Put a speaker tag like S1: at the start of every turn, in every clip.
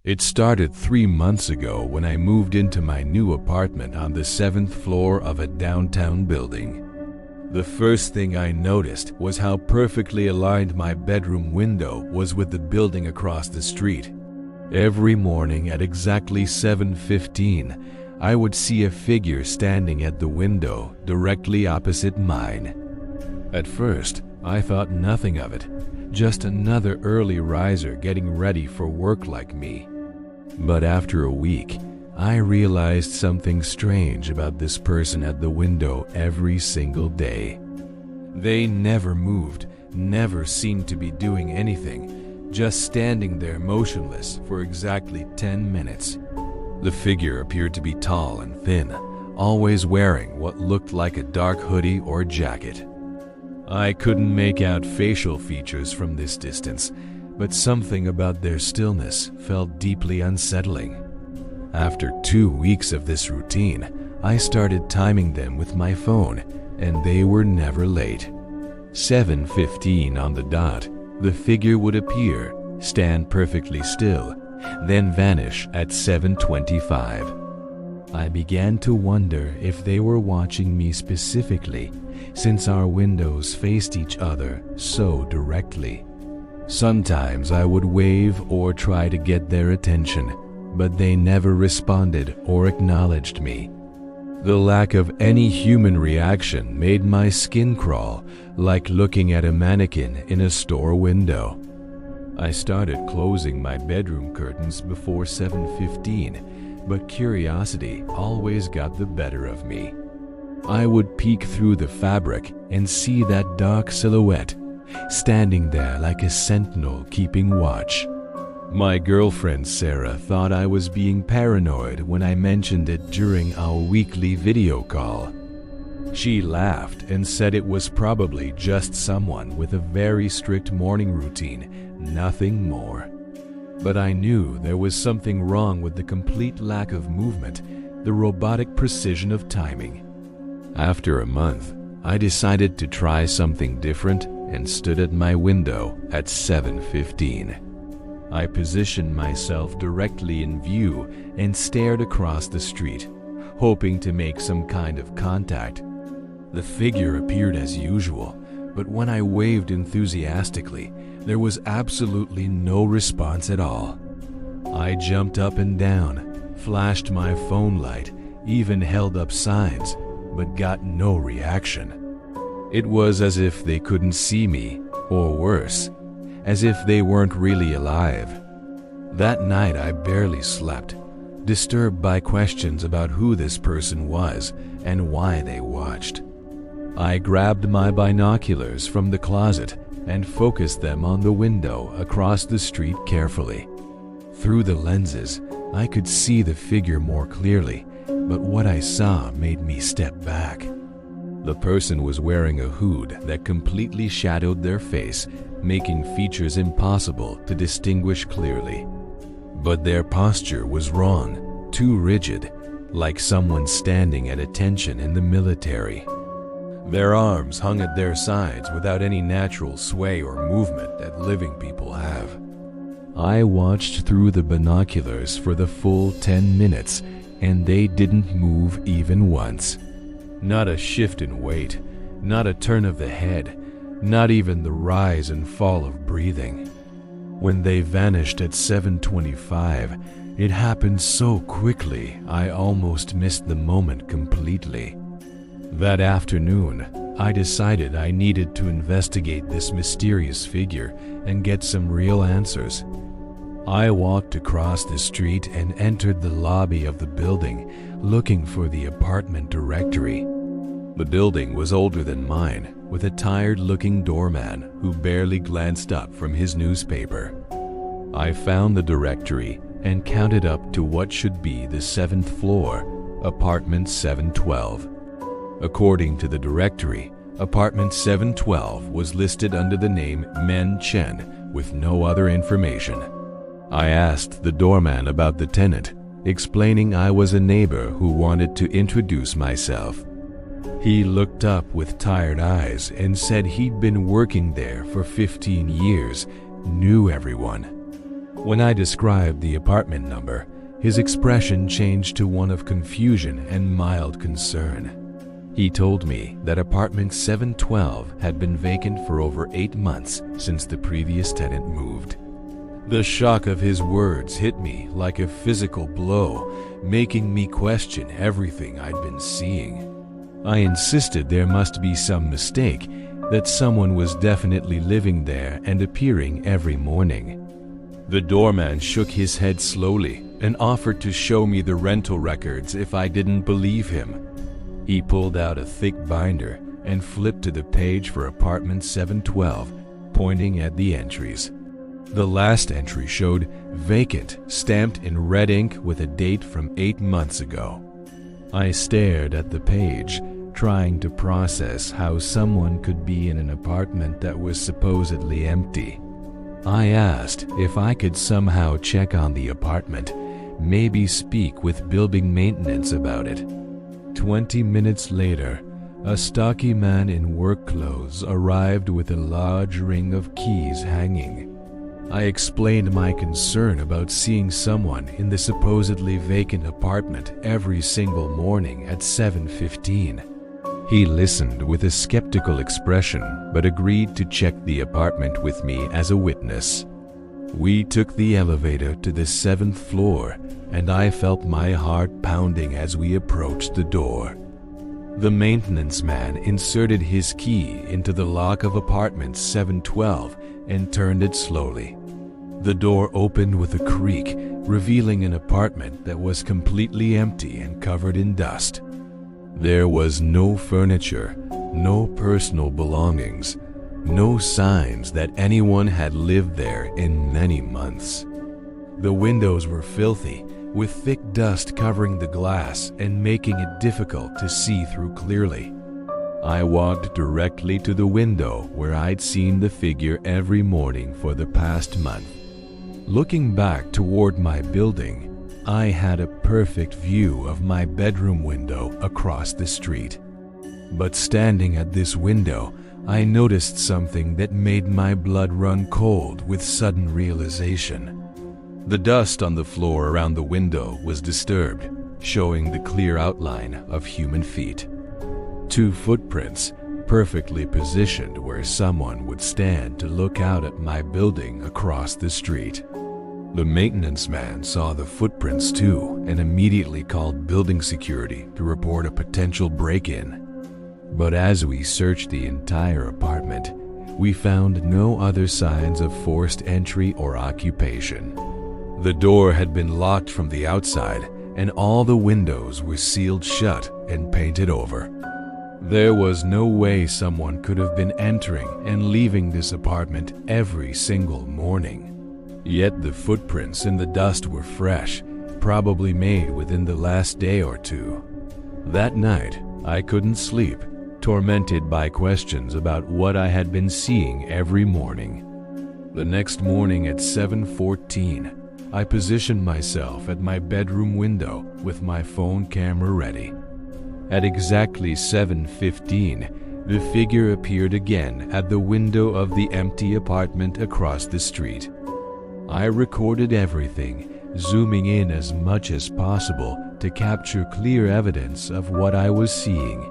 S1: It started 3 months ago when I moved into my new apartment on the 7th floor of a downtown building. The first thing I noticed was how perfectly aligned my bedroom window was with the building across the street. Every morning at exactly 7:15, I would see a figure standing at the window directly opposite mine. At first, I thought nothing of it, just another early riser getting ready for work like me. But after a week, I realized something strange about this person at the window every single day. They never moved, never seemed to be doing anything, just standing there motionless for exactly 10 minutes. The figure appeared to be tall and thin, always wearing what looked like a dark hoodie or jacket. I couldn't make out facial features from this distance, but something about their stillness felt deeply unsettling. After 2 weeks of this routine, I started timing them with my phone, and they were never late. 7:15 on the dot, the figure would appear, stand perfectly still, then vanish at 7:25. I began to wonder if they were watching me specifically, since our windows faced each other so directly. Sometimes I would wave or try to get their attention, but they never responded or acknowledged me. The lack of any human reaction made my skin crawl, like looking at a mannequin in a store window. I started closing my bedroom curtains before 7:15, but curiosity always got the better of me. I would peek through the fabric and see that dark silhouette, standing there like a sentinel keeping watch. My girlfriend Sarah thought I was being paranoid when I mentioned it during our weekly video call. She laughed and said it was probably just someone with a very strict morning routine, nothing more. But I knew there was something wrong with the complete lack of movement, the robotic precision of timing. After a month, I decided to try something different and stood at my window at 7:15. I positioned myself directly in view and stared across the street, hoping to make some kind of contact. The figure appeared as usual, but when I waved enthusiastically, there was absolutely no response at all. I jumped up and down, flashed my phone light, even held up signs, but got no reaction. It was as if they couldn't see me, or worse, as if they weren't really alive. That night I barely slept, disturbed by questions about who this person was and why they watched. I grabbed my binoculars from the closet and focused them on the window across the street carefully. Through the lenses, I could see the figure more clearly, but what I saw made me step back. The person was wearing a hood that completely shadowed their face, making features impossible to distinguish clearly. But their posture was wrong, too rigid, like someone standing at attention in the military. Their arms hung at their sides without any natural sway or movement that living people have. I watched through the binoculars for the full 10 minutes, and they didn't move even once. Not a shift in weight, not a turn of the head, not even the rise and fall of breathing. When they vanished at 7:25, it happened so quickly I almost missed the moment completely. That afternoon, I decided I needed to investigate this mysterious figure and get some real answers. I walked across the street and entered the lobby of the building, looking for the apartment directory. The building was older than mine, with a tired-looking doorman who barely glanced up from his newspaper. I found the directory and counted up to what should be the 7th floor, apartment 712. According to the directory, apartment 712 was listed under the name Men Chen with no other information. I asked the doorman about the tenant, explaining I was a neighbor who wanted to introduce myself. He looked up with tired eyes and said he'd been working there for 15 years, knew everyone. When I described the apartment number, his expression changed to one of confusion and mild concern. He told me that apartment 712 had been vacant for over 8 months since the previous tenant moved. The shock of his words hit me like a physical blow, making me question everything I'd been seeing. I insisted there must be some mistake, that someone was definitely living there and appearing every morning. The doorman shook his head slowly and offered to show me the rental records if I didn't believe him. He pulled out a thick binder and flipped to the page for apartment 712, pointing at the entries. The last entry showed vacant, stamped in red ink with a date from 8 months ago. I stared at the page, trying to process how someone could be in an apartment that was supposedly empty. I asked if I could somehow check on the apartment, maybe speak with building maintenance about it. 20 minutes later, a stocky man in work clothes arrived with a large ring of keys hanging. I explained my concern about seeing someone in the supposedly vacant apartment every single morning at 7:15. He listened with a skeptical expression but agreed to check the apartment with me as a witness. We took the elevator to the 7th floor, and I felt my heart pounding as we approached the door. The maintenance man inserted his key into the lock of apartment 712 and turned it slowly. The door opened with a creak, revealing an apartment that was completely empty and covered in dust. There was no furniture, no personal belongings, no signs that anyone had lived there in many months. The windows were filthy, with thick dust covering the glass and making it difficult to see through clearly. I walked directly to the window where I'd seen the figure every morning for the past month. Looking back toward my building, I had a perfect view of my bedroom window across the street. But standing at this window, I noticed something that made my blood run cold with sudden realization. The dust on the floor around the window was disturbed, showing the clear outline of human feet. 2 footprints, perfectly positioned where someone would stand to look out at my building across the street. The maintenance man saw the footprints too and immediately called building security to report a potential break-in. But as we searched the entire apartment, we found no other signs of forced entry or occupation. The door had been locked from the outside, and all the windows were sealed shut and painted over. There was no way someone could have been entering and leaving this apartment every single morning. Yet the footprints in the dust were fresh, probably made within the last day or 2. That night, I couldn't sleep, tormented by questions about what I had been seeing every morning. The next morning at 7:14, I positioned myself at my bedroom window with my phone camera ready. At exactly 7:15, the figure appeared again at the window of the empty apartment across the street. I recorded everything, zooming in as much as possible to capture clear evidence of what I was seeing.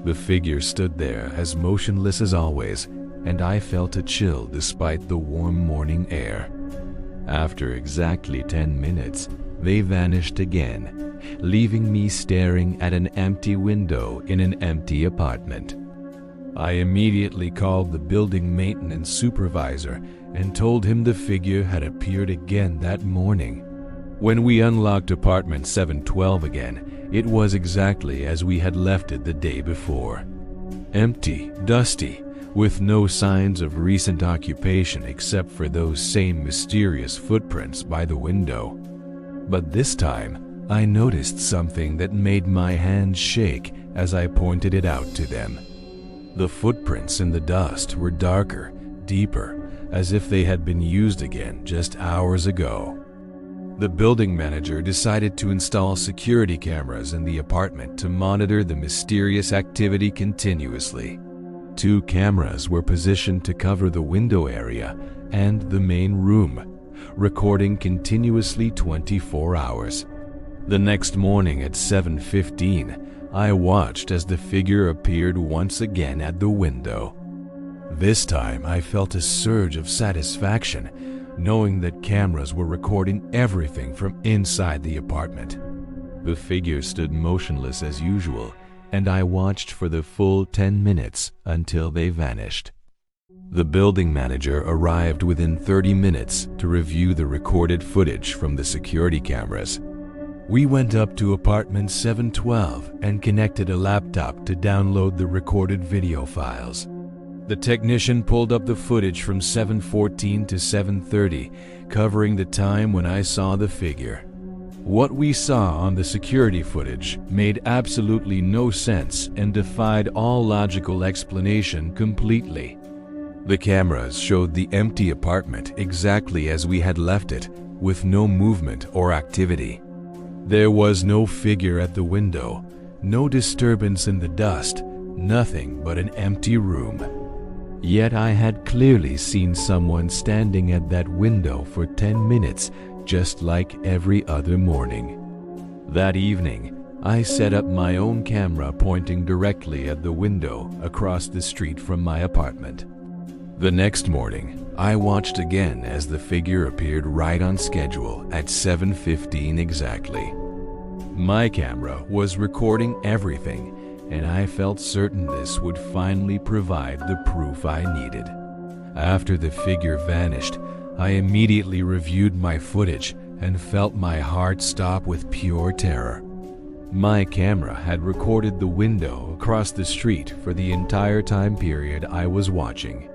S1: The figure stood there as motionless as always, and I felt a chill despite the warm morning air. After exactly 10 minutes, they vanished again, leaving me staring at an empty window in an empty apartment. I immediately called the building maintenance supervisor and told him the figure had appeared again that morning. When we unlocked apartment 712 again, it was exactly as we had left it the day before. Empty, dusty, with no signs of recent occupation except for those same mysterious footprints by the window. But this time, I noticed something that made my hands shake as I pointed it out to them. The footprints in the dust were darker, deeper, as if they had been used again just hours ago. The building manager decided to install security cameras in the apartment to monitor the mysterious activity continuously. 2 cameras were positioned to cover the window area and the main room, recording continuously 24 hours. The next morning at 7:15, I watched as the figure appeared once again at the window. This time I felt a surge of satisfaction, knowing that cameras were recording everything from inside the apartment. The figure stood motionless as usual, and I watched for the full 10 minutes until they vanished. The building manager arrived within 30 minutes to review the recorded footage from the security cameras. We went up to apartment 712 and connected a laptop to download the recorded video files. The technician pulled up the footage from 7:14 to 7:30, covering the time when I saw the figure. What we saw on the security footage made absolutely no sense and defied all logical explanation completely. The cameras showed the empty apartment exactly as we had left it, with no movement or activity. There was no figure at the window, no disturbance in the dust, nothing but an empty room. Yet I had clearly seen someone standing at that window for 10 minutes, just like every other morning. That evening, I set up my own camera pointing directly at the window across the street from my apartment. The next morning, I watched again as the figure appeared right on schedule at 7:15 exactly. My camera was recording everything, and I felt certain this would finally provide the proof I needed. After the figure vanished, I immediately reviewed my footage and felt my heart stop with pure terror. My camera had recorded the window across the street for the entire time period I was watching.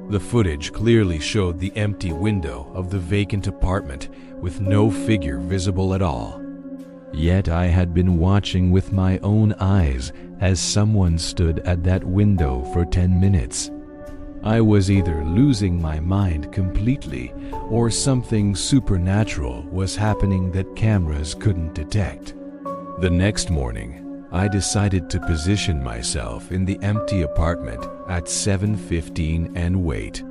S1: The footage clearly showed the empty window of the vacant apartment with no figure visible at all. Yet I had been watching with my own eyes as someone stood at that window for 10 minutes. I was either losing my mind completely or something supernatural was happening that cameras couldn't detect. The next morning, I decided to position myself in the empty apartment at 7:15 and wait.